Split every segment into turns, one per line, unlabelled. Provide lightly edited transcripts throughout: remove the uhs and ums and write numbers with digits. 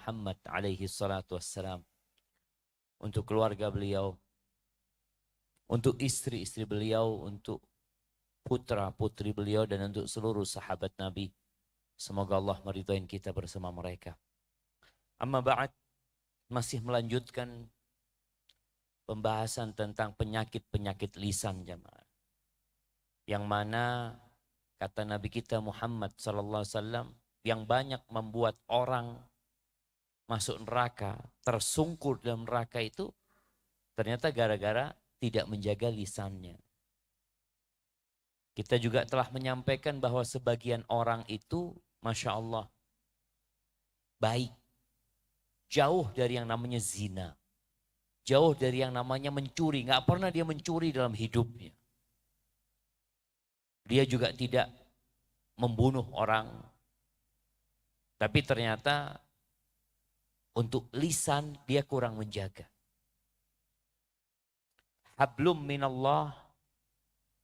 Muhammad alaihi salatu wassalam, untuk keluarga beliau, untuk istri-istri beliau, untuk putra-putri beliau, dan untuk seluruh sahabat Nabi. Semoga Allah meridhai kita bersama mereka. Amma ba'd, masih melanjutkan pembahasan tentang penyakit-penyakit lisan jamaah. Yang mana kata Nabi kita Muhammad sallallahu alaihi wasallam, yang banyak membuat orang masuk neraka, tersungkur dalam neraka itu ternyata gara-gara tidak menjaga lisannya. Kita juga telah menyampaikan bahwa sebagian orang itu, Masya Allah, baik. Jauh dari yang namanya zina. Jauh dari yang namanya mencuri. Nggak pernah dia mencuri dalam hidupnya. Dia juga tidak membunuh orang. Tapi ternyata untuk lisan dia kurang menjaga. Hablum minallah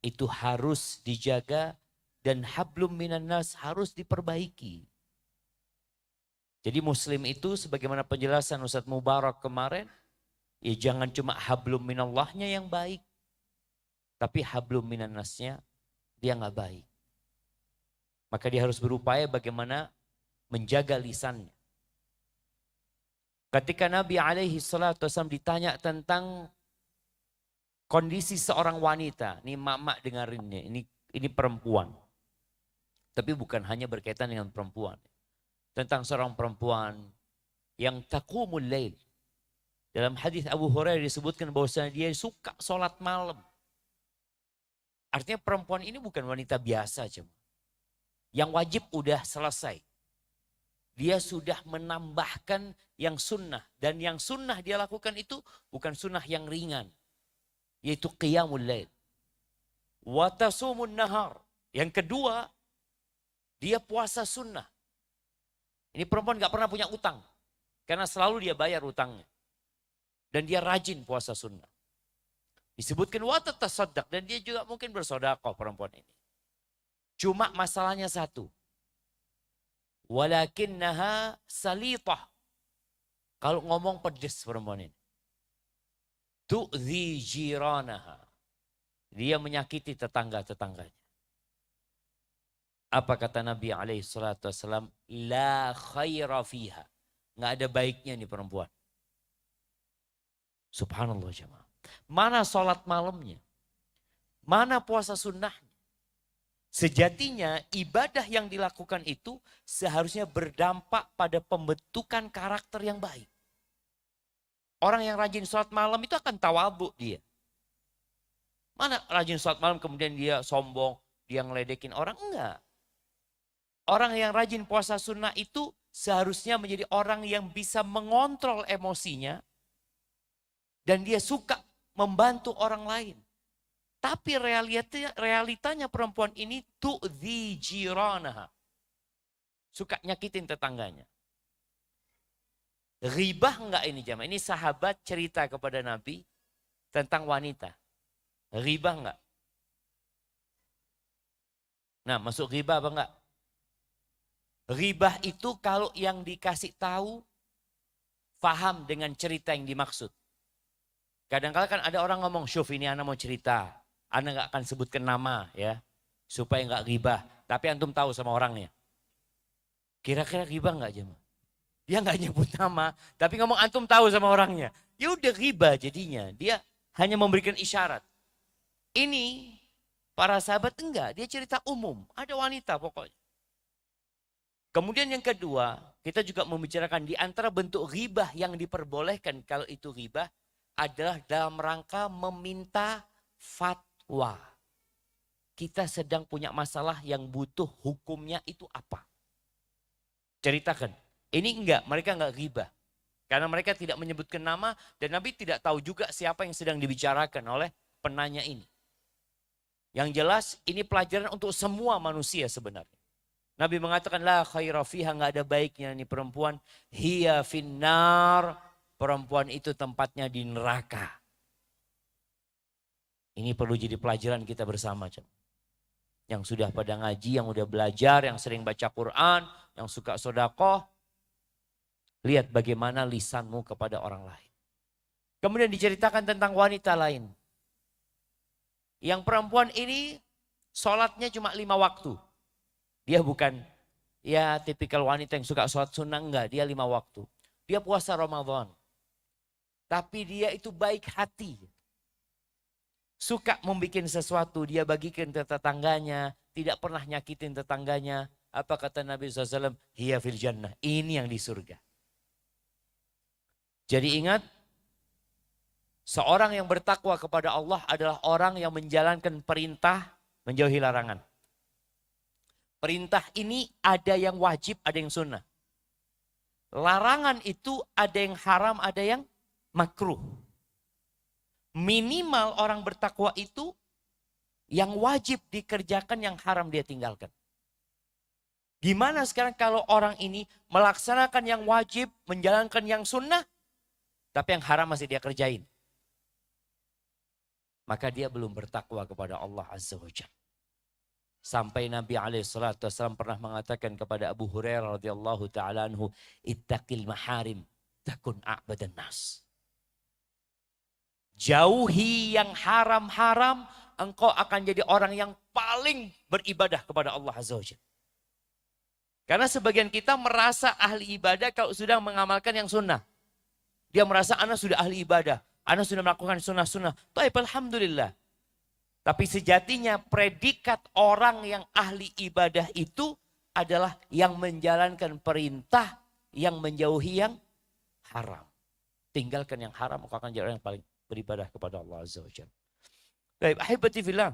itu harus dijaga, dan hablum minan nas harus diperbaiki. Jadi muslim itu sebagaimana penjelasan Ustadz Mubarak kemarin, ya jangan cuma hablum minallahnya yang baik, tapi hablum minan nasnya dia nggak baik. Maka dia harus berupaya bagaimana menjaga lisannya. Ketika Nabi alaihi salatu wasallam ditanya tentang kondisi seorang wanita, ini mak-mak dengarin ini perempuan. Tapi bukan hanya berkaitan dengan perempuan. Tentang seorang perempuan yang taqumul lail. Dalam hadis Abu Hurairah disebutkan bahwasanya dia suka sholat malam. Artinya perempuan ini bukan wanita biasa cuma. Yang wajib udah selesai. Dia sudah menambahkan yang sunnah. Dan yang sunnah dia lakukan itu bukan sunnah yang ringan. Yaitu qiyamul lail. Wa tasumun nahar. Yang kedua, dia puasa sunnah. Ini perempuan gak pernah punya utang. Karena selalu dia bayar utangnya. Dan dia rajin puasa sunnah. Disebutkan wa tatasaddaq. Dan dia juga mungkin bersedekah perempuan ini. Cuma masalahnya satu. Walakinnaha salitah. Kalau ngomong pedes perempuan ini. Tu'zi jiranaha. Dia menyakiti tetangga-tetangganya. Apa kata Nabi alaihi salatu wassalam? La khaira fiha. Nggak ada baiknya nih perempuan. Subhanallah jemaah. Mana sholat malamnya? Mana puasa sunnahnya? Sejatinya ibadah yang dilakukan itu seharusnya berdampak pada pembentukan karakter yang baik. Orang yang rajin sholat malam itu akan tawadhu dia. Mana rajin sholat malam kemudian dia sombong, dia ngeledekin orang? Enggak. Orang yang rajin puasa sunnah itu seharusnya menjadi orang yang bisa mengontrol emosinya. Dan dia suka membantu orang lain. Tapi realitanya perempuan ini tu'zi jiranaha. Suka nyakitin tetangganya. Ghibah enggak ini jamaah? Ini sahabat cerita kepada Nabi tentang wanita. Ghibah enggak? Nah, masuk ghibah apa enggak? Ghibah itu kalau yang dikasih tahu paham dengan cerita yang dimaksud. Kadang-kadang kan ada orang ngomong, "Syuf, ini ana mau cerita. Ana enggak akan sebutkan nama ya, supaya enggak ghibah. Tapi antum tahu sama orangnya." Kira-kira ghibah enggak jemaah? Dia enggak nyebut nama, tapi ngomong antum tahu sama orangnya. Ya udah ghibah jadinya. Dia hanya memberikan isyarat. Ini para sahabat enggak, dia cerita umum. Ada wanita pokoknya. Kemudian yang kedua, kita juga membicarakan di antara bentuk ghibah yang diperbolehkan kalau itu ghibah adalah dalam rangka meminta fatwa. Kita sedang punya masalah yang butuh hukumnya itu apa? Ceritakan. Ini enggak, mereka enggak ghibah. Karena mereka tidak menyebutkan nama dan Nabi tidak tahu juga siapa yang sedang dibicarakan oleh penanya ini. Yang jelas ini pelajaran untuk semua manusia sebenarnya. Nabi mengatakan la khaira fiha, enggak ada baiknya nih perempuan. Hiya finnar, perempuan itu tempatnya di neraka. Ini perlu jadi pelajaran kita bersama. Yang sudah pada ngaji, yang udah belajar, yang sering baca Quran, yang suka sedekah. Lihat bagaimana lisanmu kepada orang lain. Kemudian diceritakan tentang wanita lain. Yang perempuan ini sholatnya cuma 5 waktu. Dia bukan ya tipikal wanita yang suka sholat sunnah, enggak. Dia 5 waktu. Dia puasa Ramadan. Tapi dia itu baik hati. Suka membuat sesuatu, dia bagikan ke tetangganya. Tidak pernah nyakitin tetangganya. Apa kata Nabi SAW? Hiya fil jannah. Ini yang di surga. Jadi ingat, seorang yang bertakwa kepada Allah adalah orang yang menjalankan perintah, menjauhi larangan. Perintah ini ada yang wajib, ada yang sunnah. Larangan itu ada yang haram, ada yang makruh. Minimal orang bertakwa itu yang wajib dikerjakan, yang haram dia tinggalkan. Gimana sekarang kalau orang ini melaksanakan yang wajib, menjalankan yang sunnah, tapi yang haram masih dia kerjain? Maka dia belum bertakwa kepada Allah Azza wa Jalla. Sampai Nabi SAW pernah mengatakan kepada Abu Hurairah radhiyallahu ta'ala anhu, ittaqil maharim takun a'badan nas. Jauhi yang haram-haram, engkau akan jadi orang yang paling beribadah kepada Allah Azza wa Jalla. Karena sebagian kita merasa ahli ibadah kalau sudah mengamalkan yang sunnah. Dia merasa anak sudah ahli ibadah, anak sudah melakukan sunnah-sunnah. Taib, alhamdulillah. Tapi sejatinya predikat orang yang ahli ibadah itu adalah yang menjalankan perintah, yang menjauhi yang haram. Tinggalkan yang haram, maka akan jadi orang yang paling beribadah kepada Allah Azza wa Jalla. Baik, ahibati fillah.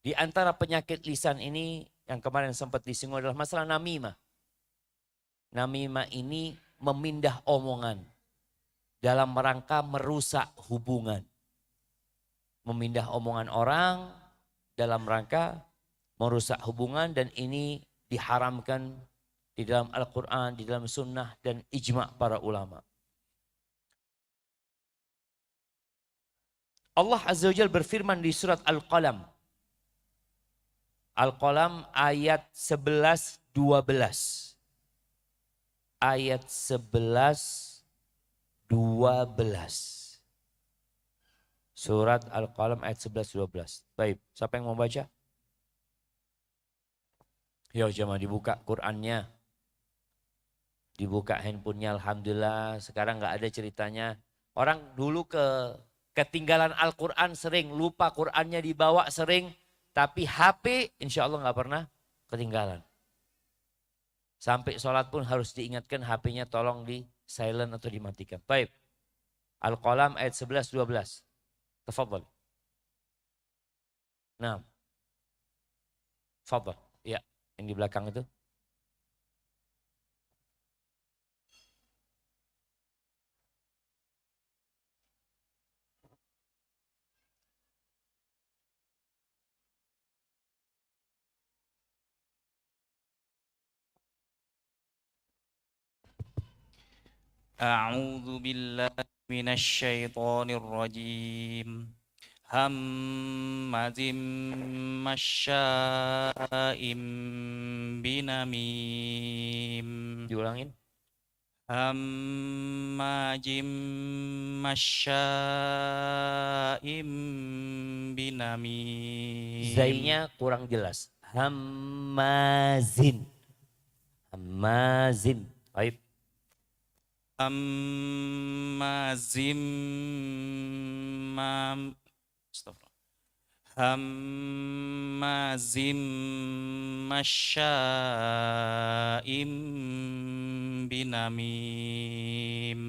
Di antara penyakit lisan ini yang kemarin sempat disinggung adalah masalah namimah. Namimah ini memindah omongan dalam rangka merusak hubungan. Memindah omongan orang dalam rangka merusak hubungan, dan ini diharamkan di dalam Al-Quran, di dalam sunnah dan ijma' para ulama. Allah Azza wa Jalla berfirman di surat Al-Qalam. Al-Qalam ayat 11-12. Ayat 11-12. Surat Al-Qalam ayat 11-12. Baik, siapa yang mau baca? Yo, jemaah dibuka Qur'annya. Dibuka handphonenya, alhamdulillah. Sekarang nggak ada ceritanya. Orang dulu ketinggalan Al-Quran sering, lupa Qur'annya dibawa sering. Tapi HP insya Allah nggak pernah ketinggalan. Sampai sholat pun harus diingatkan HP-nya tolong di silent atau dimatikan. Baik. Al-Qalam ayat 11-12. Tafadhal. Nah. Tafadhal. Ya, yang di belakang itu.
أعوذ بالله من الشيطان الرجيم همز مشاء بنميم.
Diulangin.
هماج مشاء بنميم.
Zainya kurang jelas. Hammazin. Hammazin. Baik.
Hammazim Hammazim masya'im binamim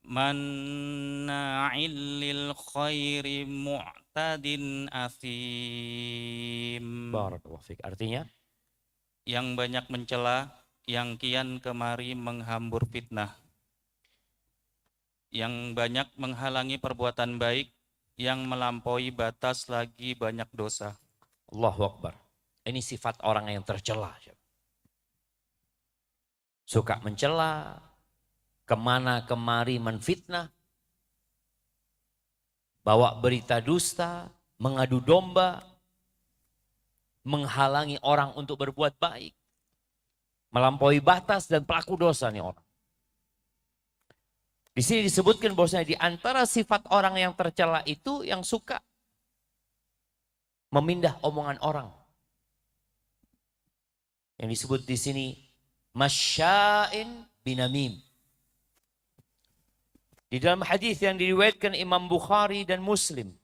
manna'il lil khairi mu'tadin athim.
Barakallahu fiik. Artinya?
Yang banyak mencela, yang kian kemari menghambur fitnah, yang banyak menghalangi perbuatan baik, yang melampaui batas lagi banyak dosa.
Allahu Akbar. Ini sifat orang yang tercela. Suka mencela, kemana kemari menfitnah, bawa berita dusta, mengadu domba, menghalangi orang untuk berbuat baik. Melampaui batas dan pelaku dosa nih orang. Di sini disebutkan bahwasanya di antara sifat orang yang tercela itu yang suka memindah omongan orang. Yang disebut di sini masya'in binamim. Di dalam hadis yang diriwayatkan Imam Bukhari dan Muslim,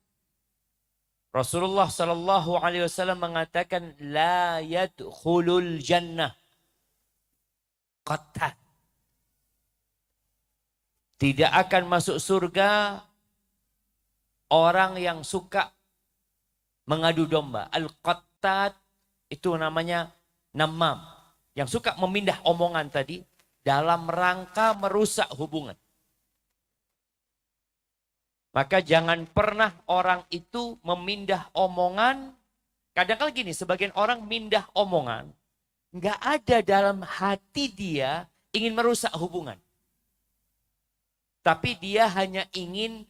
Rasulullah Sallallahu Alaihi Wasallam mengatakan, la yadkhulul jannah qattat. Tidak akan masuk surga orang yang suka mengadu domba. Al-qattat itu namanya namam. Yang suka memindah omongan tadi dalam rangka merusak hubungan. Maka jangan pernah orang itu memindah omongan. Kadang-kadang gini, sebagian orang mindah omongan. Nggak ada dalam hati dia ingin merusak hubungan. Tapi dia hanya ingin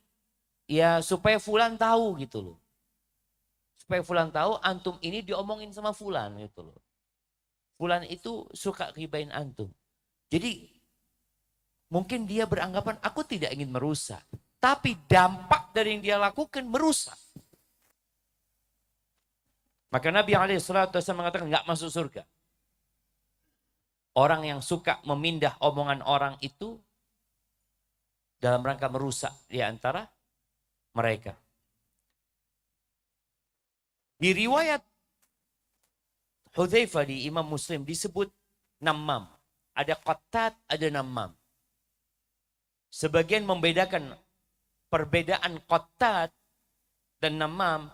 ya supaya fulan tahu gitu loh. Supaya fulan tahu antum ini diomongin sama fulan gitu loh. Fulan itu suka ribain antum. Jadi mungkin dia beranggapan aku tidak ingin merusak. Tapi dampak dari yang dia lakukan merusak. Maka Nabi SAW mengatakan nggak masuk surga. Orang yang suka memindah omongan orang itu dalam rangka merusak di antara mereka. Di riwayat Hudzaifah di Imam Muslim disebut namam. Ada qattat, ada namam. Sebagian membedakan perbedaan qattat dan namam.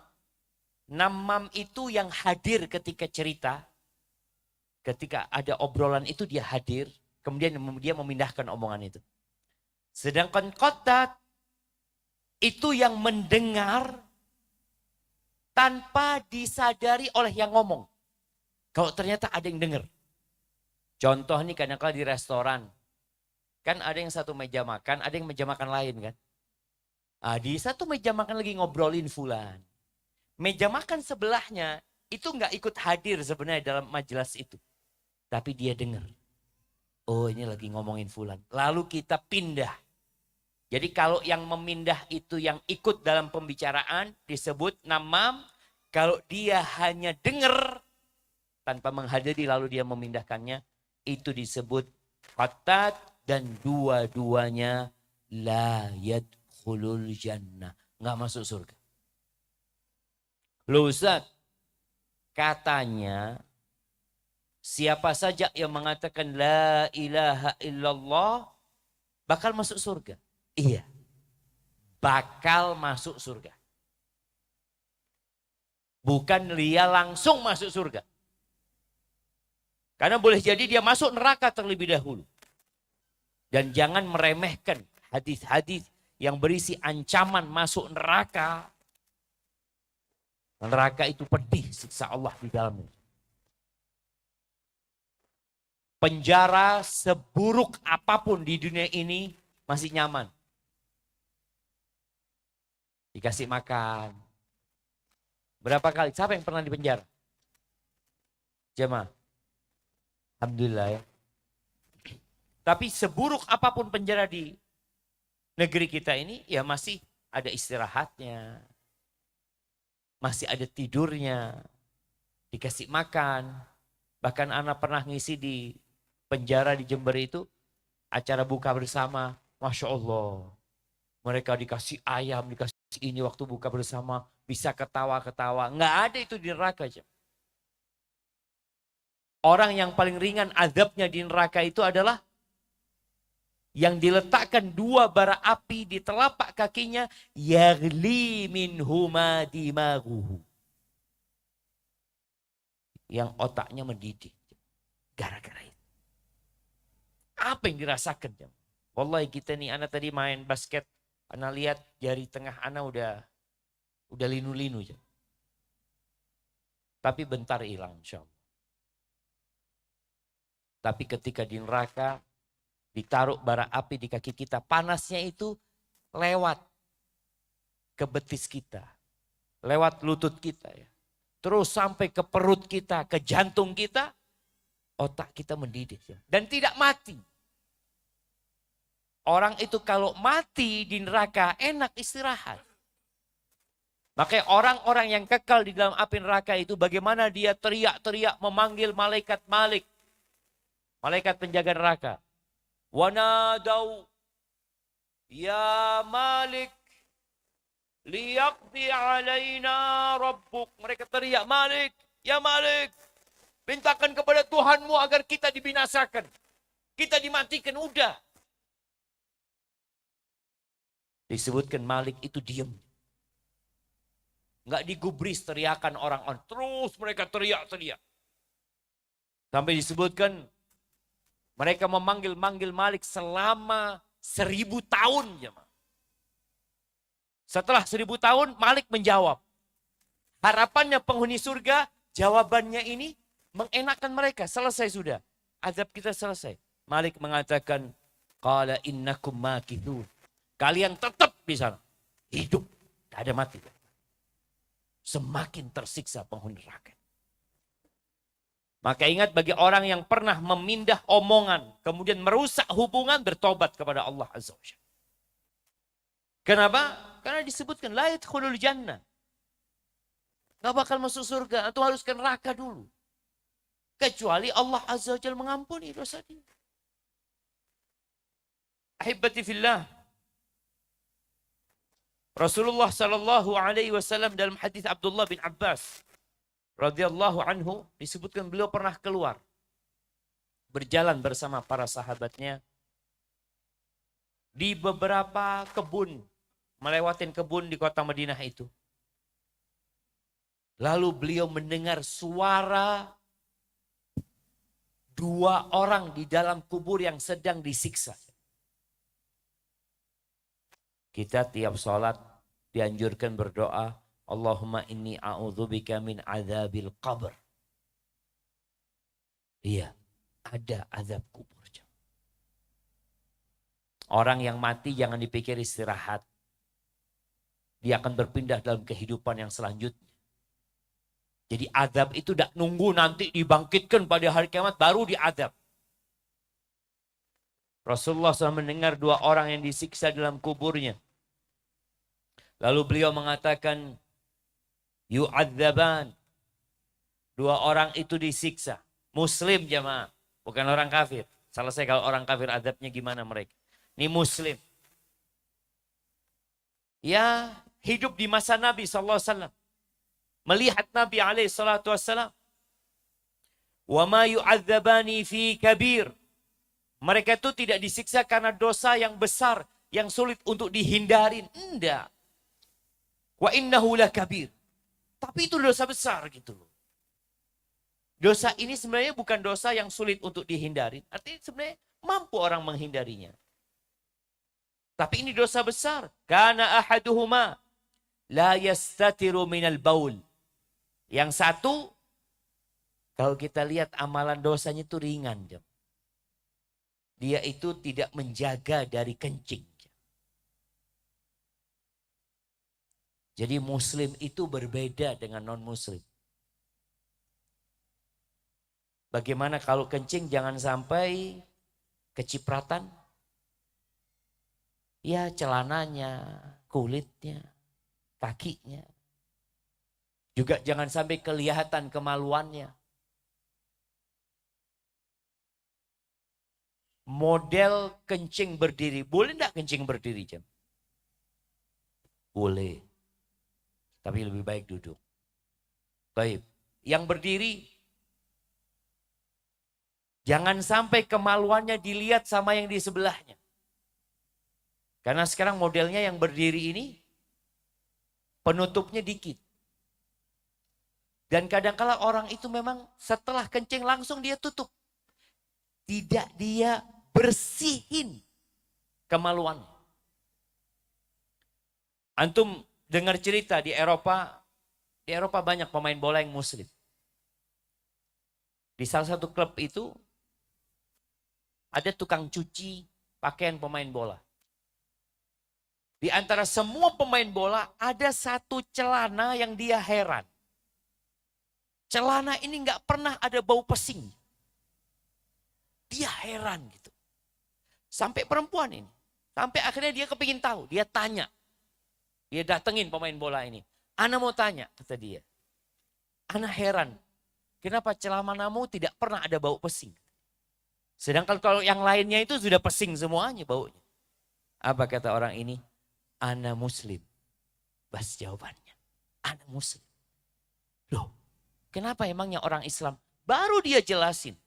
Namam itu yang hadir ketika cerita. Ketika ada obrolan itu dia hadir. Kemudian dia memindahkan omongan itu. Sedangkan qattat itu yang mendengar tanpa disadari oleh yang ngomong. Kalau ternyata ada yang dengar. Contoh nih kadang-kadang di restoran. Kan ada yang satu meja makan, ada yang meja makan lain kan. Di satu meja makan lagi ngobrolin fulan. Meja makan sebelahnya itu nggak ikut hadir sebenarnya dalam majelis itu. Tapi dia dengar. Oh ini lagi ngomongin fulan. Lalu kita pindah. Jadi kalau yang memindah itu yang ikut dalam pembicaraan disebut namam. Kalau dia hanya dengar tanpa menghadiri lalu dia memindahkannya. Itu disebut qattat dan dua-duanya la yadkhulul jannah. Nggak masuk surga. Loh Ustaz, katanya siapa saja yang mengatakan la ilaha illallah bakal masuk surga. Iya, bakal masuk surga. Bukan dia langsung masuk surga. Karena boleh jadi dia masuk neraka terlebih dahulu. Dan jangan meremehkan hadis-hadis yang berisi ancaman masuk neraka. Neraka itu pedih siksa Allah di dalamnya. Penjara seburuk apapun di dunia ini masih nyaman. Dikasih makan. Berapa kali? Siapa yang pernah di penjara? Jemaah. Alhamdulillah ya. Tapi seburuk apapun penjara di negeri kita ini, ya masih ada istirahatnya. Masih ada tidurnya. Dikasih makan. Bahkan anak pernah ngisi di penjara di Jember itu, acara buka bersama. Masya Allah. Mereka dikasih ayam, dikasih ini waktu buka bersama. Bisa ketawa-ketawa. Nggak ada itu di neraka aja. Orang yang paling ringan azabnya di neraka itu adalah yang diletakkan dua bara api di telapak kakinya, yaghli minhuma dimaghuhu. Yang otaknya mendidih. Gara-gara itu. Apa yang dirasakan? Wallahi kita nih, anak tadi main basket, anak lihat jari tengah anak udah linu-linu. Tapi bentar hilang insya Allah. Tapi ketika di neraka, ditaruh bara api di kaki kita, panasnya itu lewat ke betis kita. Lewat lutut kita ya. Terus sampai ke perut kita, ke jantung kita. Otak kita mendidih. Dan tidak mati. Orang itu kalau mati di neraka enak istirahat. Makanya orang-orang yang kekal di dalam api neraka itu bagaimana dia teriak-teriak memanggil malaikat Malik. Malaikat penjaga neraka. Wanadau ya Malik liyaqdi alaina rabbuk. Mereka teriak, Malik, ya Malik, mintakan kepada Tuhanmu agar kita dibinasakan. Kita dimatikan, udah. Disebutkan Malik itu diam. Enggak digubris teriakan orang-orang. Terus mereka teriak-teriak. Sampai disebutkan mereka memanggil-manggil Malik selama 1000 tahun. Setelah 1000 tahun Malik menjawab. Harapannya penghuni surga, jawabannya ini mengenakan mereka. Selesai sudah. Azab kita selesai. Malik mengatakan, qala innakum makithun. Kalian tetap di sana. Hidup. Tidak ada mati. Semakin tersiksa penghuni neraka. Maka ingat bagi orang yang pernah memindah omongan. Kemudian merusak hubungan, bertobat kepada Allah Azza wa Jalla. Kenapa? Karena disebutkan, la yadkhulul jannah. Gak bakal masuk surga. Atau harus ke neraka dulu. Kecuali Allah Azza wa Jalla mengampuni dosa dia. Ahibati fillah. Rasulullah sallallahu alaihi wasallam dalam hadis Abdullah bin Abbas radhiyallahu anhu disebutkan beliau pernah keluar berjalan bersama para sahabatnya di beberapa kebun, melewatin kebun di kota Madinah itu. Lalu beliau mendengar suara 2 orang di dalam kubur yang sedang disiksa. Kita tiap sholat dianjurkan berdoa, Allahumma inni a'udzubika min azabil qabr. Iya, ada azab kubur. Orang yang mati jangan dipikir istirahat. Dia akan berpindah dalam kehidupan yang selanjutnya. Jadi azab itu tidak nunggu nanti dibangkitkan pada hari kiamat baru diazab. Rasulullah SAW mendengar 2 orang yang disiksa dalam kuburnya. Lalu beliau mengatakan, yu'adzaban. 2 orang itu disiksa. Muslim jemaah, bukan orang kafir. Selesai kalau orang kafir azabnya gimana mereka. Ini Muslim. Ya, hidup di masa Nabi SAW. Melihat Nabi SAW. Wa ma yu'adzabani fi kabir. Mereka itu tidak disiksa karena dosa yang besar, yang sulit untuk dihindarin. Enggak. Wa innahu lakabir. Tapi itu dosa besar gitu loh. Dosa ini sebenarnya bukan dosa yang sulit untuk dihindarin. Artinya sebenarnya mampu orang menghindarinya. Tapi ini dosa besar. Kana ahaduhuma la yastatiru minal baul. Yang satu, kalau kita lihat amalan dosanya itu ringan. Dia itu tidak menjaga dari kencing. Jadi Muslim itu berbeda dengan non-Muslim. Bagaimana kalau kencing jangan sampai kecipratan? Ya celananya, kulitnya, kakinya. Juga jangan sampai kelihatan kemaluannya. Model kencing berdiri. Boleh enggak kencing berdiri, Jam? Boleh. Tapi lebih baik duduk. Baik. Yang berdiri, jangan sampai kemaluannya dilihat sama yang di sebelahnya. Karena sekarang modelnya yang berdiri ini, penutupnya dikit. Dan kadang-kala orang itu memang setelah kencing langsung dia tutup. Tidak dia bersihin kemaluannya. Antum dengar cerita di Eropa banyak pemain bola yang Muslim. Di salah satu klub itu ada tukang cuci pakaian pemain bola. Di antara semua pemain bola ada satu celana yang dia heran. Celana ini nggak pernah ada bau pesing. Dia heran gitu. Sampai perempuan ini. Sampai akhirnya dia kepingin tahu. Dia tanya. Dia datengin pemain bola ini. Ana mau tanya, kata dia. Ana heran. Kenapa celanamu tidak pernah ada bau pesing? Sedangkan kalau yang lainnya itu sudah pesing semuanya baunya. Apa kata orang ini? Ana muslim. Bas jawabannya. Ana muslim. Loh, kenapa emangnya orang Islam? Baru dia jelasin.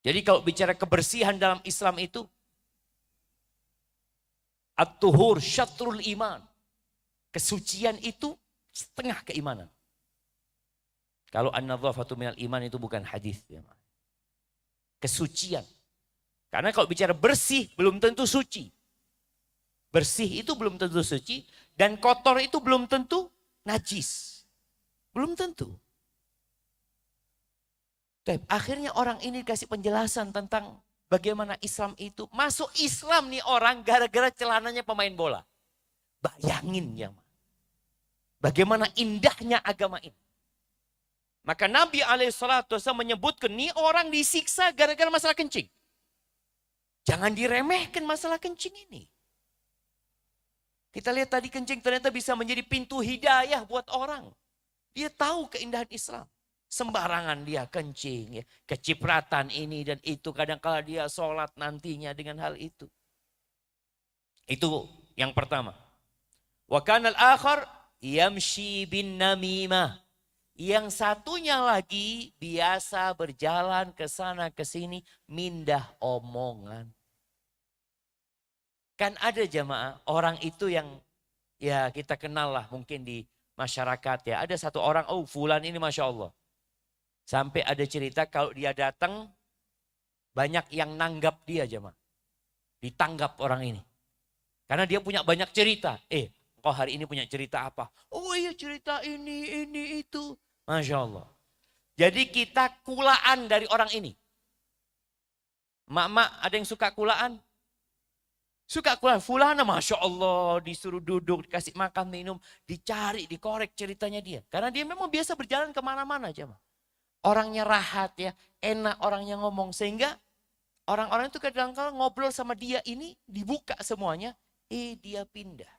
Jadi kalau bicara kebersihan dalam Islam itu, at-tuhur syatrul iman. Kesucian itu setengah keimanan. Kalau an-nadhafatu minal iman itu bukan hadis. Kesucian. Karena kalau bicara bersih belum tentu suci. Bersih itu belum tentu suci. Dan kotor itu belum tentu najis. Belum tentu. Akhirnya orang ini kasih penjelasan tentang bagaimana Islam itu. Masuk Islam nih orang gara-gara celananya pemain bola. Bayangin ya. Bagaimana indahnya agama ini. Maka Nabi SAW menyebutkan nih orang disiksa gara-gara masalah kencing. Jangan diremehkan masalah kencing ini. Kita lihat tadi kencing ternyata bisa menjadi pintu hidayah buat orang. Dia tahu keindahan Islam. Sembarangan dia kencing, ya. Kecipratan ini dan itu. Kadang-kala dia sholat nantinya dengan hal itu. Itu yang pertama. Wa kanal akhar yamshi bin namimah. Yang satunya lagi biasa berjalan ke sana ke sini mindah omongan. Kan ada jamaah orang itu yang ya kita kenal lah mungkin di masyarakat ya. Ada satu orang, oh fulan ini Masya Allah. Sampai ada cerita kalau dia datang banyak yang nanggap dia jemaah. Ditanggap orang ini. Karena dia punya banyak cerita. Kau hari ini punya cerita apa? Oh iya cerita ini, itu. Masya Allah. Jadi kita kulaan dari orang ini. Mak-mak ada yang suka kulaan? Suka kulaan. Fulana Masya Allah disuruh duduk, dikasih makan, minum. Dicari, dikorek ceritanya dia. Karena dia memang biasa berjalan kemana-mana jemaah. Orangnya rahat ya, enak orangnya ngomong. Sehingga orang-orang itu kadang-kadang ngobrol sama dia ini dibuka semuanya. Dia pindah.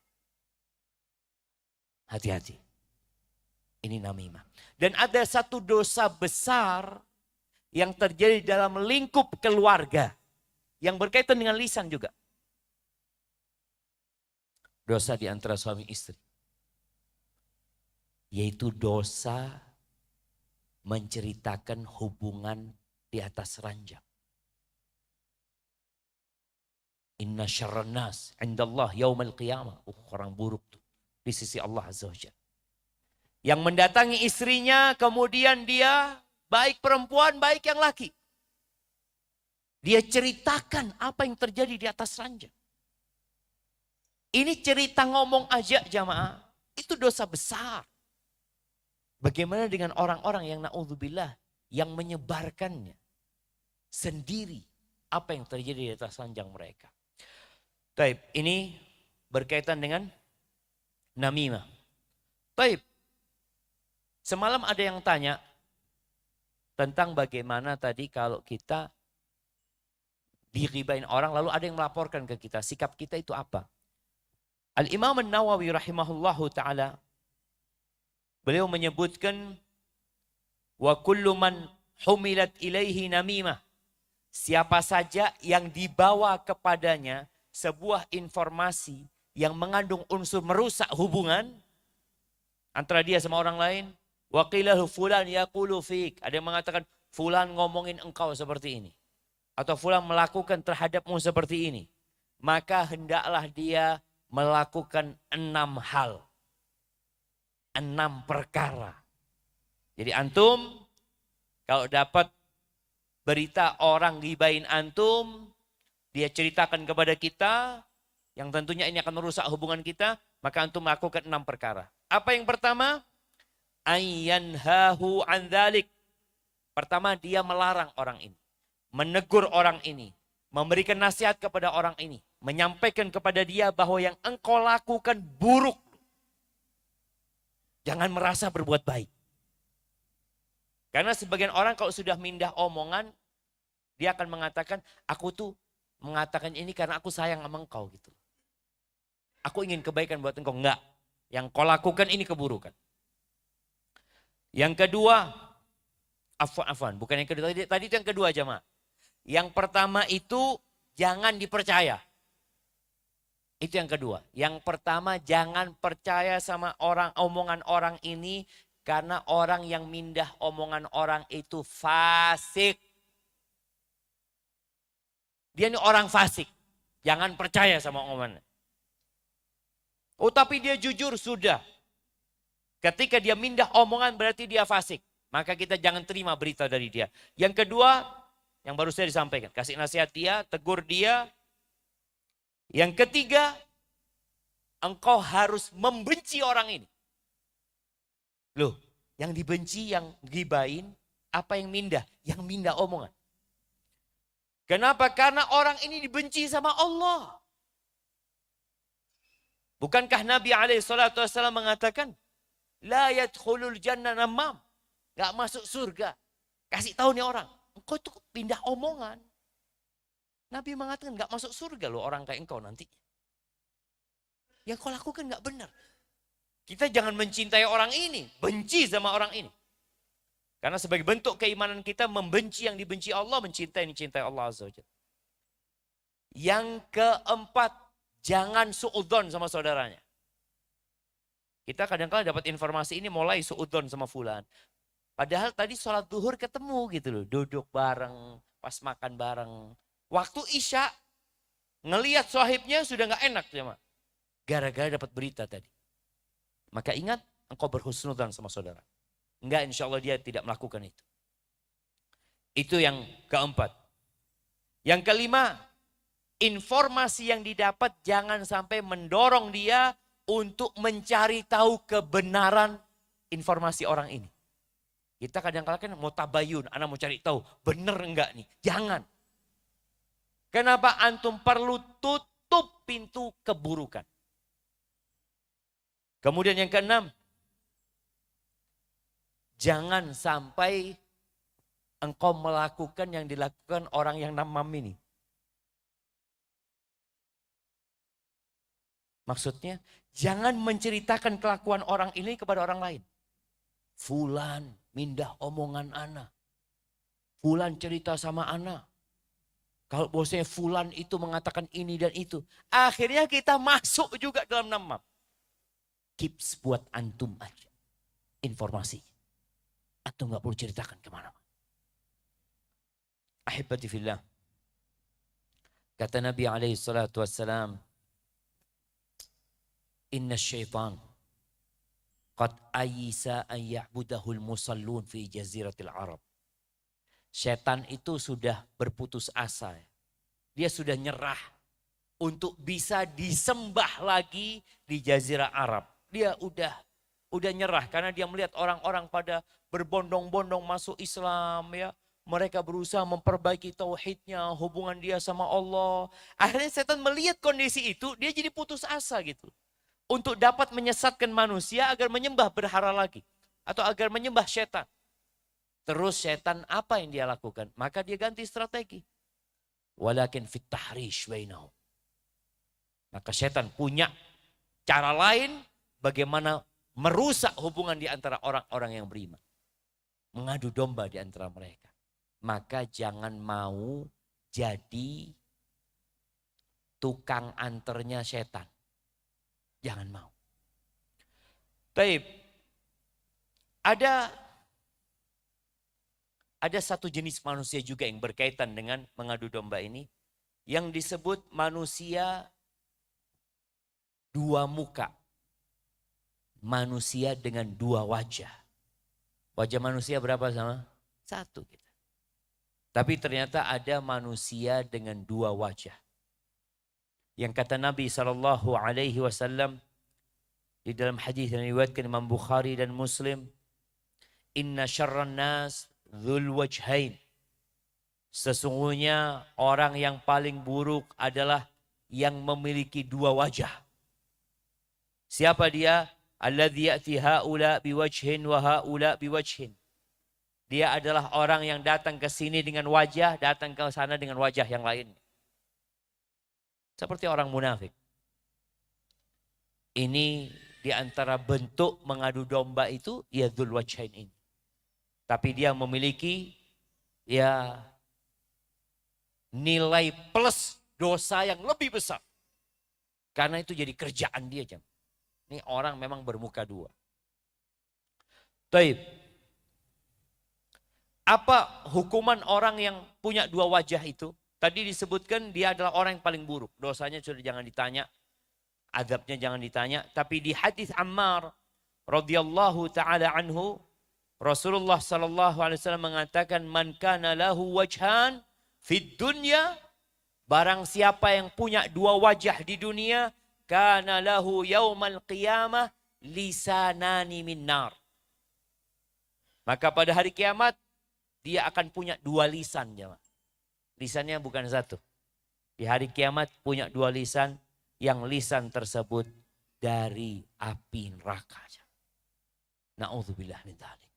Hati-hati. Ini namimah. Dan ada satu dosa besar yang terjadi dalam lingkup keluarga. Yang berkaitan dengan lisan juga. Dosa di antara suami istri. Yaitu dosa menceritakan hubungan di atas ranjang. Inna syarran nas indallah yaumal qiyamah. Orang buruk tuh di sisi Allah Azza wa Jalla. Yang mendatangi istrinya kemudian dia baik perempuan baik yang laki. Dia ceritakan apa yang terjadi di atas ranjang. Ini cerita ngomong aja jamaah. Itu dosa besar. Bagaimana dengan orang-orang yang na'udzubillah yang menyebarkannya sendiri apa yang terjadi di atas ranjang mereka. Taib, ini berkaitan dengan namimah. Taib, semalam ada yang tanya tentang bagaimana tadi kalau kita diribain orang lalu ada yang melaporkan ke kita, sikap kita itu apa? Al-Imam An-Nawawi rahimahullahu ta'ala beliau menyebutkan wa kullu man humilat ilaihi namimah. Siapa saja yang dibawa kepadanya sebuah informasi yang mengandung unsur merusak hubungan antara dia sama orang lain. Wa qilahu fulan yaqulu fik. Ada yang mengatakan fulan ngomongin engkau seperti ini. Atau fulan melakukan terhadapmu seperti ini. Maka hendaklah dia melakukan 6 hal. 6 perkara. Jadi antum kalau dapat berita orang gibain antum, dia ceritakan kepada kita, yang tentunya ini akan merusak hubungan kita, maka antum melakukan 6 perkara. Apa yang pertama? Ayyanhahu an dzalik. Pertama dia melarang orang ini, menegur orang ini, memberikan nasihat kepada orang ini, menyampaikan kepada dia bahwa yang engkau lakukan buruk. Jangan merasa berbuat baik. Karena sebagian orang kalau sudah mindah omongan, dia akan mengatakan, aku tuh mengatakan ini karena aku sayang sama engkau gitu. Aku ingin kebaikan buat engkau. Enggak. Yang kau lakukan ini keburukan. Yang kedua, afwan, bukan yang kedua. Tadi itu yang kedua jemaah. Yang pertama itu jangan dipercaya. Itu yang kedua. Yang pertama jangan percaya sama omongan orang ini. Karena orang yang mindah omongan orang itu fasik. Dia ini orang fasik. Jangan percaya sama omongannya. Oh tapi dia jujur, sudah. Ketika dia mindah omongan berarti dia fasik. Maka kita jangan terima berita dari dia. Yang kedua, yang baru saya disampaikan. Kasih nasihat dia, tegur dia. Yang ketiga, engkau harus membenci orang ini. Loh, yang dibenci, yang gibain, apa yang mindah? Yang mindah omongan. Kenapa? Karena orang ini dibenci sama Allah. Bukankah Nabi SAW mengatakan, la yadkhulul jannah namam. Gak masuk surga. Kasih tahu nih orang, engkau itu pindah omongan. Nabi mengatakan gak masuk surga loh orang kayak engkau nanti. Yang kau lakukan gak benar. Kita jangan mencintai orang ini, benci sama orang ini. Karena sebagai bentuk keimanan kita membenci yang dibenci Allah, mencintai yang dicintai Allah Azza wa Jalla. Yang keempat, jangan suudzon sama saudaranya. Kita kadang-kadang dapat informasi ini mulai suudzon sama fulan. Padahal tadi sholat duhur ketemu gitu loh, duduk bareng, pas makan bareng. Waktu Isya, ngelihat sahibnya sudah gak enak ya, gara-gara dapat berita tadi. Maka ingat, engkau berhusnudzan sama saudara. Enggak, insya Allah dia tidak melakukan itu. Itu yang keempat. Yang kelima, informasi yang didapat jangan sampai mendorong dia untuk mencari tahu kebenaran informasi orang ini. Kita kadang-kadang kan mau tabayun, anak mau cari tahu, benar enggak nih? Jangan. Kenapa antum perlu tutup pintu keburukan? Kemudian yang keenam, jangan sampai engkau melakukan yang dilakukan orang yang namam ini. Maksudnya, jangan menceritakan kelakuan orang ini kepada orang lain. Fulan mindah omongan ana. Fulan cerita sama ana. Kalau bosnya fulan itu mengatakan ini dan itu. Akhirnya kita masuk juga dalam namam. Keeps buat antum aja informasi. Antum gak perlu ceritakan kemana-mana. Ahibati fillah. Kata Nabi SAW, Inna syaitan qad ayisa an ya'budahul musallun fi jaziratil Arab. Setan itu sudah berputus asa. Dia sudah nyerah untuk bisa disembah lagi di jazirah Arab. Dia udah nyerah karena dia melihat orang-orang pada berbondong-bondong masuk Islam ya. Mereka berusaha memperbaiki tauhidnya, hubungan dia sama Allah. Akhirnya setan melihat kondisi itu, dia jadi putus asa gitu. Untuk dapat menyesatkan manusia agar menyembah berhala lagi. Atau agar menyembah setan. Terus setan apa yang dia lakukan? Maka dia ganti strategi. Walakin fit tahrish bainahum. Maka setan punya cara lain bagaimana merusak hubungan di antara orang-orang yang beriman. Mengadu domba di antara mereka. Maka jangan mau jadi tukang anternya setan. Jangan mau. Baik. Ada satu jenis manusia juga yang berkaitan dengan mengadu domba ini. Yang disebut manusia dua muka. Manusia dengan dua wajah. Wajah manusia berapa sama? Satu kita. Tapi ternyata ada manusia dengan dua wajah. Yang kata Nabi SAW di dalam hadis yang diriwayatkan Imam Bukhari dan Muslim, Inna syarran nas dzul wajhain. Sesungguhnya orang yang paling buruk adalah yang memiliki dua wajah. Siapa dia? Alladzi ya'ti haula biwajhin wa haula biwajhin. Dia adalah orang yang datang ke sini dengan wajah, datang ke sana dengan wajah yang lain. Seperti orang munafik. Ini di antara bentuk mengadu domba itu, ya dzul wajhain ini. Tapi dia memiliki ya nilai plus dosa yang lebih besar. Karena itu jadi kerjaan dia. Ini orang memang bermuka dua. Taib. Apa hukuman orang yang punya dua wajah itu? Tadi disebutkan dia adalah orang yang paling buruk. Dosanya sudah jangan ditanya. Adabnya jangan ditanya. Tapi di hadis Ammar radhiyallahu taala anhu, Rasulullah sallallahu alaihi wasallam mengatakan, "Man kana lahu wajhan fid dunya," barang siapa yang punya dua wajah di dunia, kana lahu yaumal qiyamah lisanani min nar. Maka pada hari kiamat dia akan punya dua lisan, jemaah. Lisannya bukan satu. Di hari kiamat punya dua lisan, yang lisan tersebut dari api neraka. Na'udzubillah min dzalik.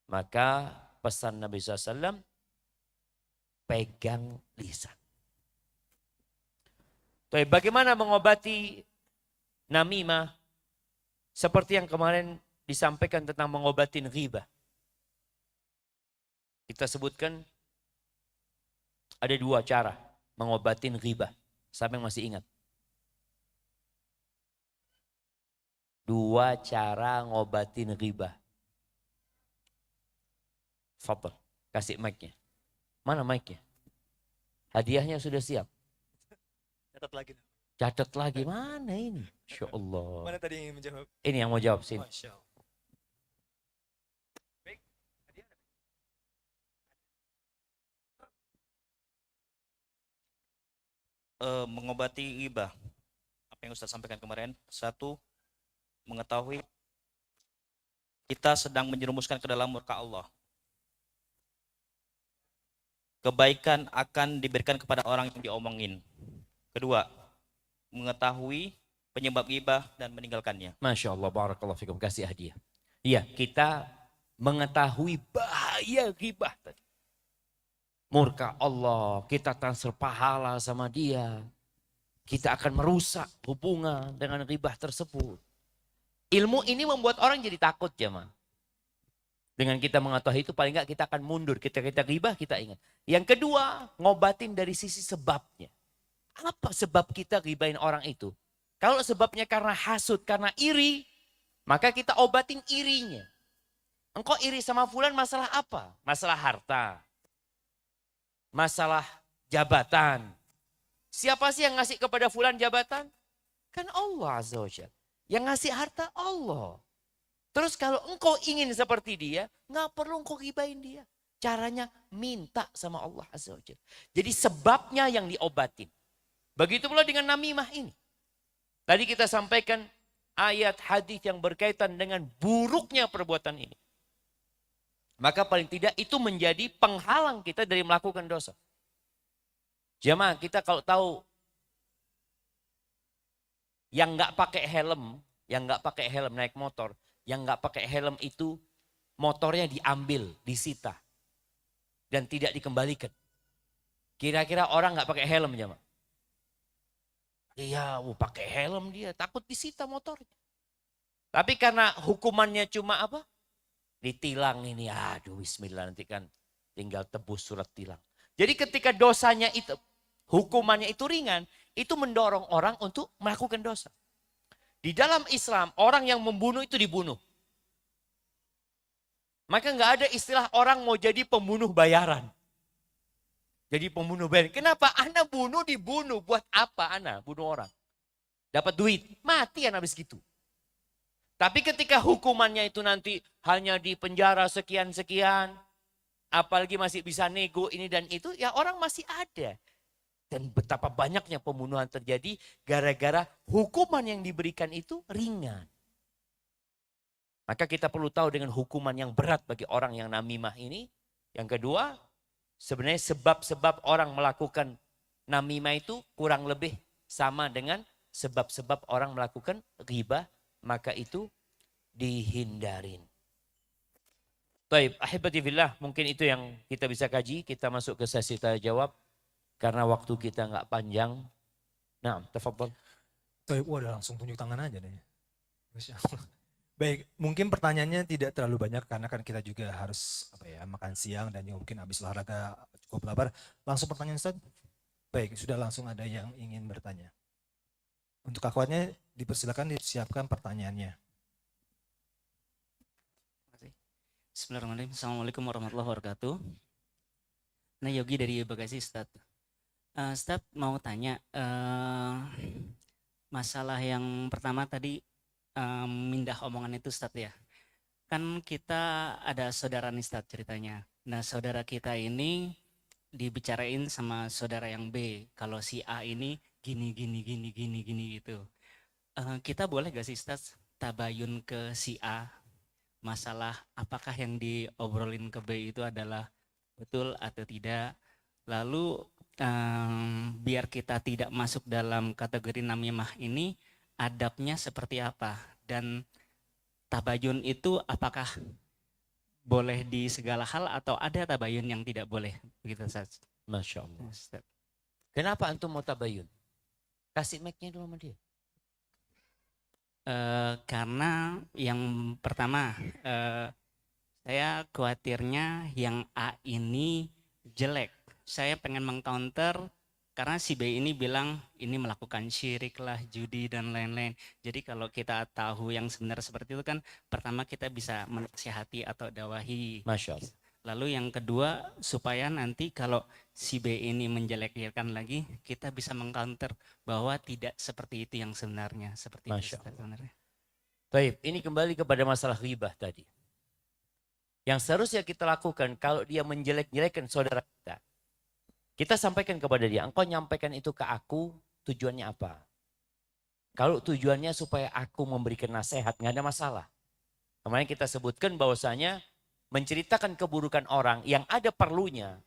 Maka pesan Nabi SAW, pegang lisan. Tapi bagaimana mengobati namimah? Seperti yang kemarin disampaikan tentang mengobati ghibah. Kita sebutkan ada dua cara mengobati ghibah. Siapa yang masih ingat? Dua cara ngobatin ghibah. Fadl, kasih mic-nya. Mana mic-nya? Hadiahnya sudah siap.
Catat lagi.
Catat lagi, mana ini? Masya Allah.
Mana tadi yang ingin menjawab?
Ini yang mau jawab sini.
Masya Allah.
Mengobati ghibah. Apa yang Ustaz sampaikan kemarin. Satu, mengetahui kita sedang menjerumuskan ke dalam murka Allah. Kebaikan akan diberikan kepada orang yang diomongin. Kedua, mengetahui penyebab ghibah dan meninggalkannya.
Masya Allah, barakallahu fikum, kasih hadiah. Iya, kita mengetahui bahaya ghibah tadi. Murka Allah, kita transfer pahala sama dia. Kita akan merusak hubungan dengan ghibah tersebut. Ilmu ini membuat orang jadi takut, jemaah. Dengan kita mengetahui itu paling enggak kita akan mundur. Kita ghibah, kita ingat. Yang kedua, ngobatin dari sisi sebabnya. Apa sebab kita ghibahin orang itu? Kalau sebabnya karena hasud, karena iri, maka kita obatin irinya. Engkau iri sama fulan masalah apa? Masalah harta. Masalah jabatan. Siapa sih yang ngasih kepada fulan jabatan? Kan Allah Azza wa Jalla. Yang ngasih harta Allah. Terus kalau engkau ingin seperti dia, nggak perlu engkau ghibahin dia. Caranya minta sama Allah Azza wa Jalla. Jadi sebabnya yang diobatin. Begitu pula dengan namimah ini. Tadi kita sampaikan ayat hadis yang berkaitan dengan buruknya perbuatan ini. Maka paling tidak itu menjadi penghalang kita dari melakukan dosa. Jemaah, kita kalau tahu yang nggak pakai helm naik motor, yang nggak pakai helm itu motornya diambil, disita dan tidak dikembalikan. Kira-kira orang nggak pakai helm, jemaah? Iya, pakai helm dia, takut disita motornya. Tapi karena hukumannya cuma apa? Ditilang ini, aduh bismillah, nanti kan tinggal tebus surat tilang. Jadi ketika dosanya itu, hukumannya itu ringan, itu mendorong orang untuk melakukan dosa. Di dalam Islam, orang yang membunuh itu dibunuh. Maka nggak ada istilah orang mau jadi pembunuh bayaran. Jadi pembunuh bayaran. Kenapa? Ana bunuh dibunuh. Buat apa ana bunuh orang? Dapat duit. Mati ana habis gitu. Tapi ketika hukumannya itu nanti hanya di penjara sekian-sekian. Apalagi masih bisa nego ini dan itu. Ya orang masih ada. Dan betapa banyaknya pembunuhan terjadi gara-gara hukuman yang diberikan itu ringan. Maka kita perlu tahu dengan hukuman yang berat bagi orang yang namimah ini. Yang kedua, sebenarnya sebab-sebab orang melakukan namimah itu kurang lebih sama dengan sebab-sebab orang melakukan ghibah. Maka itu dihindarin. Taib, ahibati fillah, mungkin itu yang kita bisa kaji. Kita masuk ke sesi tanya jawab karena waktu kita nggak panjang. Nah, tafadhol.
Baik, wah udah langsung tunjuk tangan aja deh. Masya Allah. Baik, mungkin pertanyaannya tidak terlalu banyak karena kan kita juga harus makan siang dan juga mungkin habis olahraga cukup lapar. Langsung pertanyaan Ustaz. Baik, sudah langsung ada yang ingin bertanya. Untuk akhwatnya dipersilakan disiapkan pertanyaannya.
Bismillahirrahmanirrahim. Assalamualaikum warahmatullahi wabarakatuh. Nah, Yogi dari Bekasi, Ustadz. Ustadz mau tanya, masalah yang pertama tadi mindah omongan itu, Ustadz ya. Kan kita ada saudara nih, Ustadz, ceritanya. Nah, saudara kita ini dibicarain sama saudara yang B. Kalau si A ini gini gitu. Kita boleh gak sih, Ustadz, tabayun ke si A? Masalah apakah yang diobrolin ke B itu adalah betul atau tidak. Lalu biar kita tidak masuk dalam kategori namimah ini, adabnya seperti apa? Dan tabayun itu apakah boleh di segala hal atau ada tabayun yang tidak boleh? Begitu saja.
Masya Allah. Kenapa antum mau tabayun? Kasih mic-nya dulu sama dia.
Karena yang pertama saya khawatirnya yang A ini jelek. Saya pengen mengcounter karena si B ini bilang ini melakukan syirik lah, judi dan lain-lain. Jadi kalau kita tahu yang sebenarnya seperti itu kan pertama kita bisa menasihati atau dawahi.
Masya Allah.
Lalu yang kedua supaya nanti kalau si B ini menjelek-jelekan lagi kita bisa mengcounter bahwa tidak seperti itu yang sebenarnya. Seperti
Masya
itu sebenarnya.
Baik, ini kembali kepada masalah ghibah tadi. Yang seharusnya kita lakukan kalau dia menjelek-jelekan saudara kita. Kita sampaikan kepada dia, engkau nyampaikan itu ke aku, tujuannya apa? Kalau tujuannya supaya aku memberikan nasihat, nggak ada masalah. Kemarin kita sebutkan bahwasanya menceritakan keburukan orang yang ada perlunya.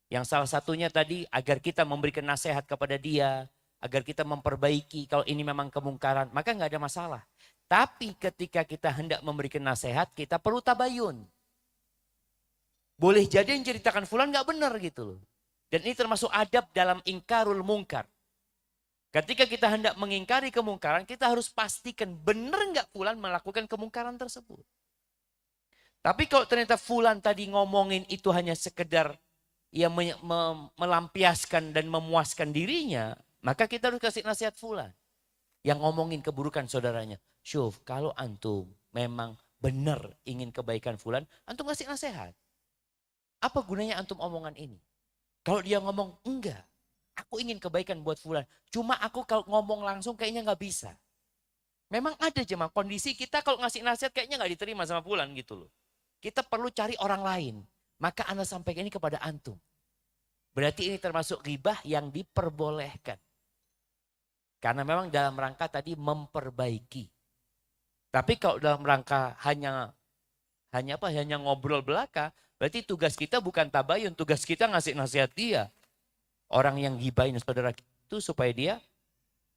Yang salah satunya tadi agar kita memberikan nasihat kepada dia, agar kita memperbaiki kalau ini memang kemungkaran, maka nggak ada masalah. Tapi ketika kita hendak memberikan nasihat, kita perlu tabayun. Boleh jadi yang ceritakan fulan nggak benar gitu loh. Dan ini termasuk adab dalam ingkarul mungkar. Ketika kita hendak mengingkari kemungkaran, kita harus pastikan benar nggak fulan melakukan kemungkaran tersebut. Tapi kalau ternyata fulan tadi ngomongin itu hanya sekedar ia melampiaskan dan memuaskan dirinya, maka kita harus kasih nasihat fulan. Yang ngomongin keburukan saudaranya. Syuf, kalau antum memang benar ingin kebaikan fulan, antum kasih nasihat. Apa gunanya antum omongan ini? Kalau dia ngomong, enggak, aku ingin kebaikan buat fulan. Cuma aku kalau ngomong langsung kayaknya nggak bisa. Memang ada jemaah kondisi kita kalau ngasih nasihat kayaknya nggak diterima sama fulan gitu loh. Kita perlu cari orang lain. Maka Anda sampaikan ini kepada antum. Berarti ini termasuk ghibah yang diperbolehkan. Karena memang dalam rangka tadi memperbaiki. Tapi kalau dalam rangka hanya ngobrol belaka, berarti tugas kita bukan tabayun, tugas kita ngasih nasihat dia. Orang yang gibahin saudara itu supaya dia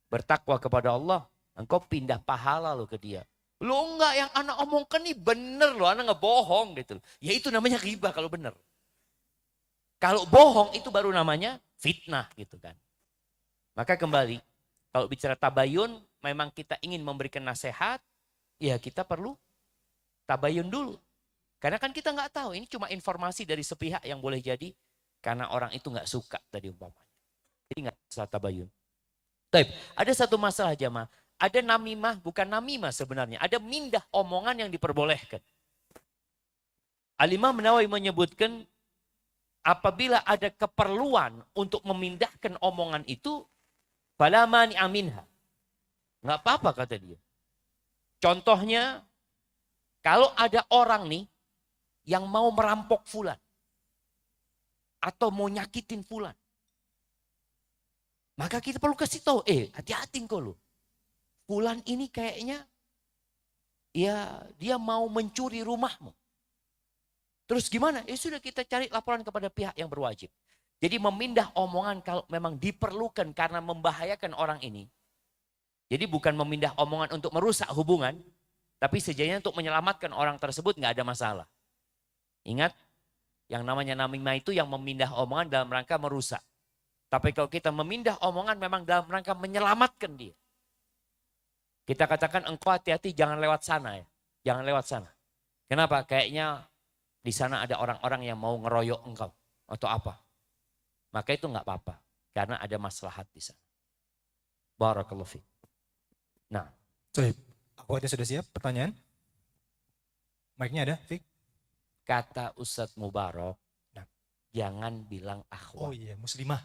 bertakwa kepada Allah. Engkau pindah pahala lo ke dia. Lo enggak, yang anak omongkan nih bener loh, anak nggak bohong gitu. Ya itu namanya ghibah kalau bener. Kalau bohong itu baru namanya fitnah gitu kan. Maka kembali, kalau bicara tabayun, memang kita ingin memberikan nasihat, ya kita perlu tabayun dulu. Karena kan kita nggak tahu, ini cuma informasi dari sepihak yang boleh jadi karena orang itu nggak suka tadi umpamanya. Jadi nggak bisa tabayun. Baik, ada satu masalah jamaah. Ada namimah, bukan namimah sebenarnya. Ada mindah omongan yang diperbolehkan. Al-Imam Nawawi menyebutkan apabila ada keperluan untuk memindahkan omongan itu, fala mani'a minha. Nggak apa-apa kata dia. Contohnya, kalau ada orang nih yang mau merampok fulan. Atau mau nyakitin fulan. Maka kita perlu kasih tahu, hati-hati kau lo. Fulan ini kayaknya ya dia mau mencuri rumahmu. Terus gimana? Sudah kita cari laporan kepada pihak yang berwajib. Jadi memindah omongan kalau memang diperlukan karena membahayakan orang ini. Jadi bukan memindah omongan untuk merusak hubungan. Tapi sejatinya untuk menyelamatkan orang tersebut nggak ada masalah. Ingat, yang namanya namimah itu yang memindah omongan dalam rangka merusak. Tapi kalau kita memindah omongan memang dalam rangka menyelamatkan dia. Kita katakan engkau hati-hati jangan lewat sana ya. Jangan lewat sana. Kenapa? Kayaknya di sana ada orang-orang yang mau ngeroyok engkau. Atau apa. Maka itu enggak apa-apa. Karena ada maslahat di sana. Barakallahu fiik. Nah.
Baik. Akhwatnya sudah siap pertanyaan? Mic-nya ada, Fik?
Kata Ustadz Mubarak.
Nah.
Jangan bilang akhwat.
Oh iya, muslimah.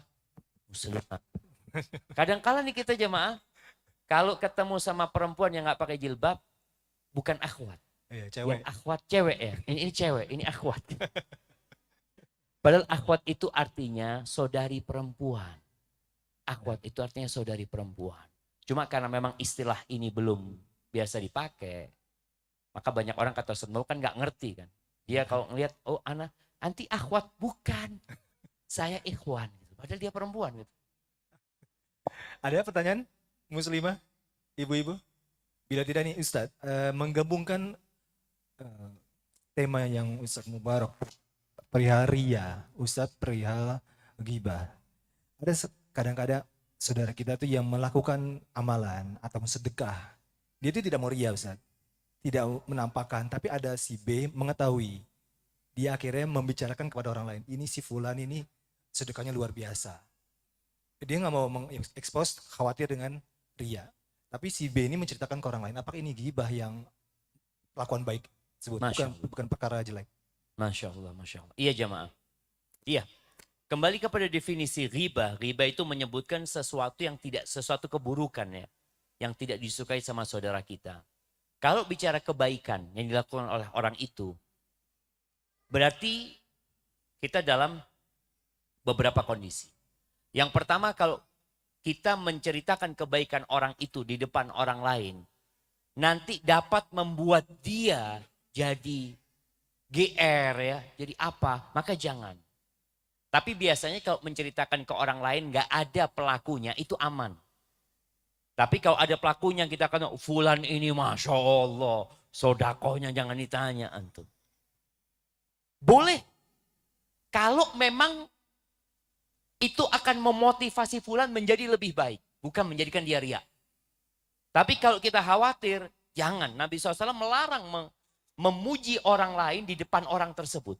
Muslimah. Kadang-kala nih kita jemaah. Kalau ketemu sama perempuan yang nggak pakai jilbab, bukan akhwat.
Iya,
Yang
cewek.
akhwat cewek ya. Ini cewek, ini akhwat. Padahal akhwat itu artinya saudari perempuan. Akhwat itu artinya saudari perempuan. Cuma karena memang istilah ini belum biasa dipakai, maka banyak orang kata Ustadz kan nggak ngerti kan. Dia kalau ngelihat, oh anak anti akhwat, bukan. Saya ikhwan. Padahal dia perempuan. Gitu.
Ada pertanyaan? Muslimah, ibu-ibu, bila tidak nih Ustadz, menggabungkan tema yang Ustadz Mubarak, perihal ria, Ustadz perihal ghibah. Ada kadang-kadang saudara kita tuh yang melakukan amalan atau sedekah, dia itu tidak mau ria Ustadz, tidak menampakkan, tapi ada si B mengetahui, dia akhirnya membicarakan kepada orang lain, ini si fulan ini sedekahnya luar biasa. Dia nggak mau mengekspos, khawatir dengan ria. Tapi si B ini menceritakan ke orang lain, apakah ini ghibah yang lakukan baik sebut, bukan perkara jelek.
Masya Allah, Masya Allah. Iya jamaah. Iya. Kembali kepada definisi ghibah. Ghibah itu menyebutkan sesuatu yang tidak, sesuatu keburukan ya. Yang tidak disukai sama saudara kita. Kalau bicara kebaikan yang dilakukan oleh orang itu, berarti kita dalam beberapa kondisi. Yang pertama kalau kita menceritakan kebaikan orang itu di depan orang lain, nanti dapat membuat dia jadi GR ya, jadi apa, maka jangan. Tapi biasanya kalau menceritakan ke orang lain gak ada pelakunya, itu aman. Tapi kalau ada pelakunya kita kata, fulan ini Masya Allah, sodakohnya jangan ditanya antum. Boleh, kalau memang itu akan memotivasi fulan menjadi lebih baik. Bukan menjadikan dia riak. Tapi kalau kita khawatir, jangan. Nabi SAW melarang memuji orang lain di depan orang tersebut.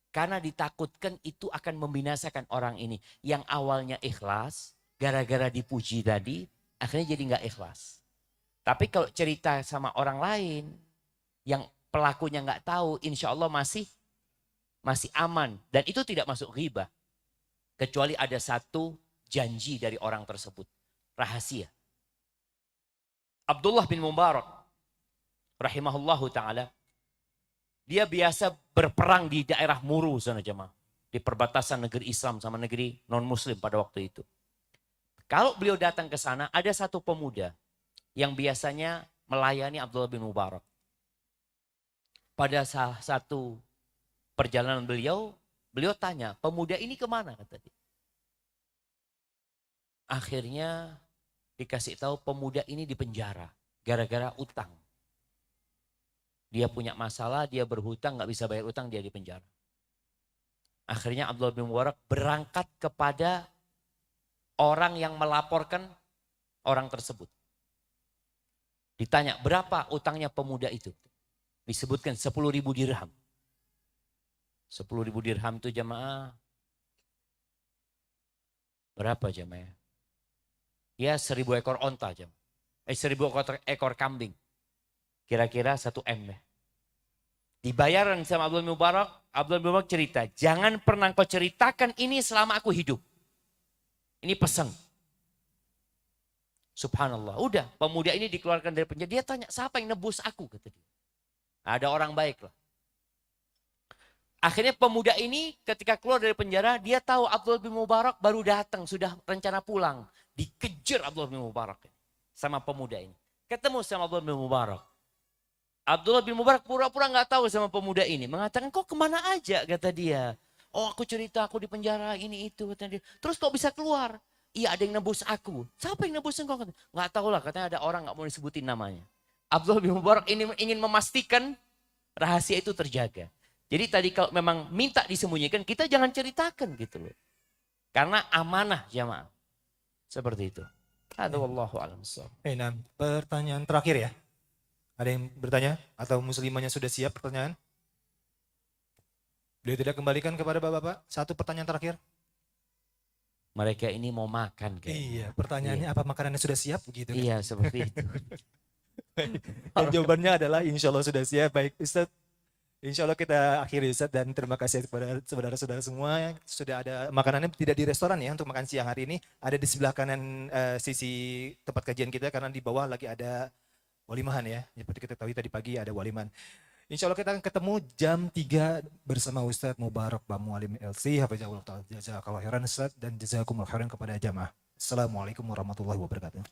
Karena ditakutkan itu akan membinasakan orang ini. Yang awalnya ikhlas, gara-gara dipuji tadi, akhirnya jadi nggak ikhlas. Tapi kalau cerita sama orang lain, yang pelakunya nggak tahu, insya Allah masih aman. Dan itu tidak masuk ghibah. Kecuali ada satu janji dari orang tersebut. Rahasia. Abdullah bin Mubarak. Rahimahullahu ta'ala. Dia biasa berperang di daerah Muru sana jemaah. Di perbatasan negeri Islam sama negeri non-muslim pada waktu itu. Kalau beliau datang ke sana, ada satu pemuda. Yang biasanya melayani Abdullah bin Mubarak. Pada salah satu perjalanan beliau tanya, pemuda ini kemana kata dia. Akhirnya dikasih tahu pemuda ini di penjara gara-gara utang. Dia punya masalah, dia berhutang, nggak bisa bayar utang, dia di penjara. Akhirnya Abdullah bin Mubarak berangkat kepada orang yang melaporkan orang tersebut. Ditanya, berapa utangnya pemuda itu? Disebutkan 10.000 dirham. 10.000 dirham itu jamaah. Berapa jamaah? Ya 1.000 ekor onta jamaah. 1.000 ekor kambing. Kira-kira 1 M ya. Dibayar sama Abdullah bin Mubarak cerita, jangan pernah kau ceritakan ini selama aku hidup. Ini pesan. Subhanallah. Udah, pemuda ini dikeluarkan dari penjara. Dia tanya, siapa yang nebus aku? Kata dia. Ada orang baik lah. Akhirnya pemuda ini ketika keluar dari penjara, dia tahu Abdullah bin Mubarak baru datang, sudah rencana pulang. Dikejar Abdullah bin Mubarak sama pemuda ini. Ketemu sama Abdullah bin Mubarak. Abdullah bin Mubarak pura-pura nggak tahu sama pemuda ini. Mengatakan, kok kemana aja, kata dia. Oh aku cerita, aku di penjara, ini itu, kata dia. Terus kok bisa keluar? Iya ada yang nebus aku. Siapa yang nebus engkau? Nggak tahu lah, katanya ada orang nggak mau disebutin namanya. Abdullah bin Mubarak ini ingin memastikan rahasia itu terjaga. Jadi tadi kalau memang minta disembunyikan, kita jangan ceritakan gitu loh. Karena amanah jamaah. Seperti itu. Hada wallahu a'lam bissawab.
Nah, pertanyaan terakhir ya. Ada yang bertanya? Atau muslimahnya sudah siap pertanyaan? Beliau tidak kembalikan kepada bapak-bapak. Satu pertanyaan terakhir.
Mereka ini mau makan kayaknya.
Iya, pertanyaannya apa makanannya sudah siap begitu? Kan?
Iya, seperti itu.
Dan jawabannya adalah insya Allah sudah siap. Baik Ustadz, insya Allah kita akhiri Ustadz, dan terima kasih kepada saudara-saudara semua. Sudah ada makanannya, tidak di restoran ya untuk makan siang hari ini. Ada di sebelah kanan sisi tempat kajian kita, karena di bawah lagi ada walimahan ya. Seperti kita tahu tadi pagi ada walimahan. Insya Allah kita akan ketemu jam 3 bersama Ustadz Mubarak Bamualim LC. Hafizahullah ta'ala, jazakallahu khairan Ustadz, dan jazakumullah khairan kepada jamaah. Assalamualaikum warahmatullahi wabarakatuh.